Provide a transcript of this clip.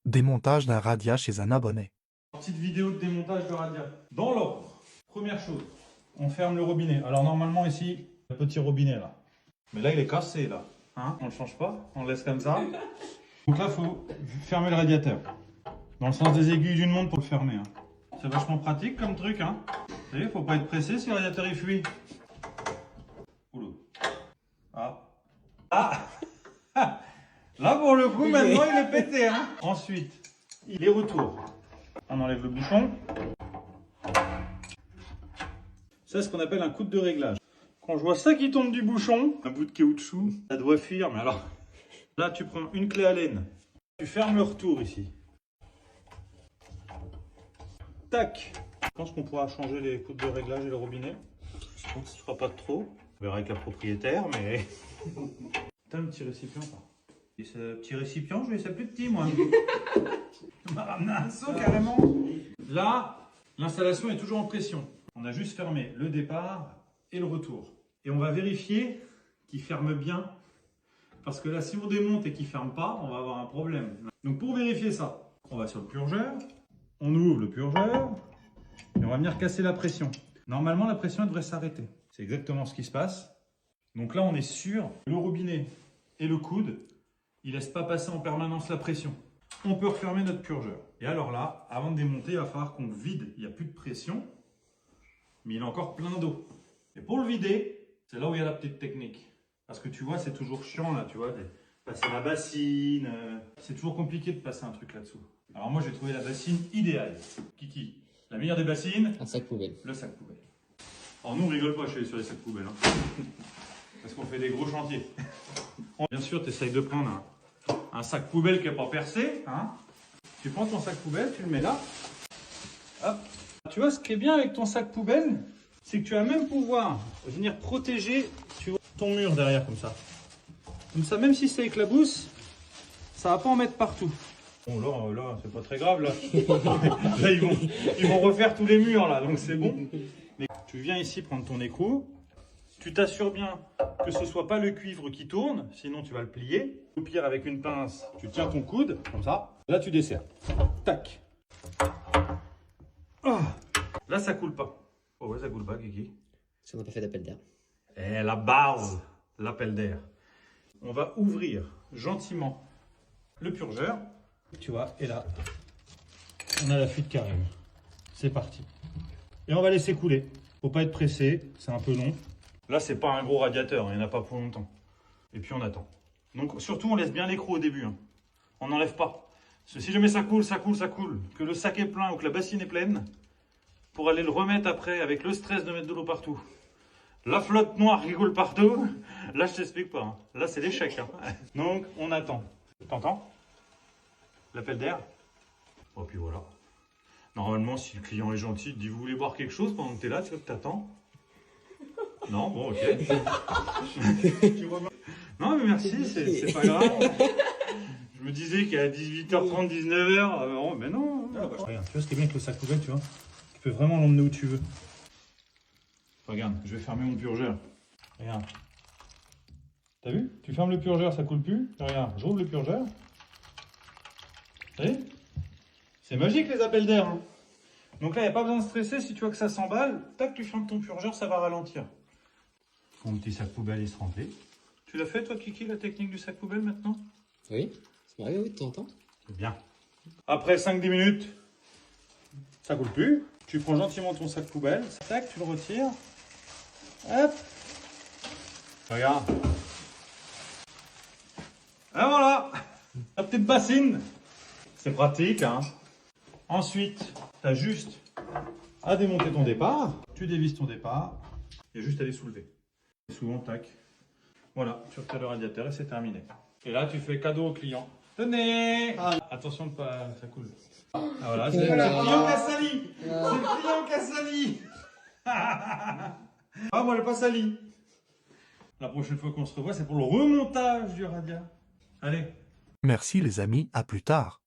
Démontage d'un radiat chez un abonné. Petite vidéo de démontage de radiat. Dans l'ordre, première chose, on ferme le robinet. Alors normalement ici, le petit robinet là. Mais là il est cassé là. Hein, on ne le change pas, on le laisse comme ça. Donc là il faut fermer le radiateur. Dans le sens des aiguilles d'une montre pour le fermer. Hein. C'est vachement pratique comme truc. Hein. Vous savez, faut pas être pressé si le radiateur il fuit. Oula. Ah. Là pour le coup maintenant il est pété. Hein. Ensuite, les retours. On enlève le bouchon. Ça, c'est ce qu'on appelle un coude de réglage. Quand je vois ça qui tombe du bouchon, un bout de caoutchouc, ça doit fuir. Mais alors, là, tu prends une clé Allen. Tu fermes le retour ici. Tac. Je pense qu'on pourra changer les coudes de réglage et le robinet. Je pense que ce ne sera pas de trop. On verra avec la propriétaire, mais... T'as un petit récipient, ça. Et ce petit récipient, je vais laisser plus petit, moi. On m'a ramené un seau carrément. Là, l'installation est toujours en pression. On a juste fermé le départ et le retour. Et on va vérifier qu'il ferme bien. Parce que là, si on démonte et qu'il ne ferme pas, on va avoir un problème. Donc pour vérifier ça, on va sur le purgeur. On ouvre le purgeur. Et on va venir casser la pression. Normalement, la pression devrait s'arrêter. C'est exactement ce qui se passe. Donc là, on est sûr que le robinet et le coude, il ne laissent pas passer en permanence la pression. On peut refermer notre purgeur. Et alors là, avant de démonter, il va falloir qu'on vide. Il n'y a plus de pression, mais il a encore plein d'eau. Et pour le vider, c'est là où il y a la petite technique. Parce que tu vois, c'est toujours chiant là, tu vois, de passer la bassine. C'est toujours compliqué de passer un truc là-dessous. Alors moi, j'ai trouvé la bassine idéale. Kiki, la meilleure des bassines, un sac poubelle. Le sac poubelle. Alors nous, on rigole pas sur les sacs poubelles. Hein. Parce qu'on fait des gros chantiers. Bien sûr, tu essayes de prendre un sac poubelle qui n'est pas percé. Hein. Tu prends ton sac poubelle, tu le mets là. Hop. Tu vois, ce qui est bien avec ton sac poubelle, c'est que tu vas même pouvoir venir protéger ton mur derrière comme ça. Comme ça, même si c'est éclabousse, ça ne va pas en mettre partout. Bon, là c'est pas très grave. Là, là ils vont refaire tous les murs, là, donc c'est bon. Mais tu viens ici prendre ton écrou. Tu t'assures bien que ce ne soit pas le cuivre qui tourne, sinon tu vas le plier. Au pire, avec une pince, tu tiens ton coude, comme ça. Là, tu desserres. Tac. Oh. Là, ça coule pas. Oh ouais, ça coule pas, Kiki. Ça n'a pas fait d'appel d'air. Et la base, l'appel d'air. On va ouvrir gentiment le purgeur. Tu vois, et là, on a la fuite qui arrive. C'est parti. Et on va laisser couler. Faut pas être pressé, c'est un peu long. Là, c'est pas un gros radiateur, il n'y en a pas pour longtemps. Et puis on attend. Donc surtout, on laisse bien l'écrou au début. Hein. On n'enlève pas. Parce que si jamais ça coule, que le sac est plein ou que la bassine est pleine, pour aller le remettre après avec le stress de mettre de l'eau partout. La flotte noire qui coule partout, là je t'explique pas. Hein. Là c'est l'échec. Hein. Donc on attend. T'entends? L'appel d'air. Oh puis voilà. Normalement, si le client est gentil, il te dit vous voulez boire quelque chose pendant que tu es là, tu vois que t'attends. Non, bon, ok. Non, mais merci, c'est pas grave. Je me disais qu'à 18h30, 19h, mais non. Ah, bah, regarde, tu vois ce qui est bien avec le sac poubelle, tu vois. Tu peux vraiment l'emmener où tu veux. Regarde, je vais fermer mon purgeur. Regarde. T'as vu? Tu fermes le purgeur, ça coule plus. Regarde, j'ouvre le purgeur. Vous voyez? C'est magique les appels d'air. Hein. Donc là, il n'y a pas besoin de stresser. Si tu vois que ça s'emballe, tac, tu fermes ton purgeur, ça va ralentir. Mon petit sac poubelle, il se remplit. Tu l'as fait, toi, Kiki, la technique du sac poubelle maintenant? Oui, ça m'arrive, oui, de temps en temps. C'est bien. Après 5-10 minutes, ça coule plus. Tu prends gentiment ton sac poubelle. Tac, tu le retires. Hop. Regarde. Et voilà. La petite bassine. C'est pratique, hein. Ensuite, tu as juste à démonter ton départ. Tu dévisses ton départ et juste à les soulever. Et souvent, tac. Voilà, tu retires le radiateur et c'est terminé. Et là, tu fais cadeau au client. Tenez! Attention de pas, ça coule. Ah, voilà, c'est le client qui a sali. C'est le client qui a sali. Ah, moi, elle n'a pas sali. La prochaine fois qu'on se revoit, c'est pour le remontage du radiateur. Allez. Merci les amis, à plus tard.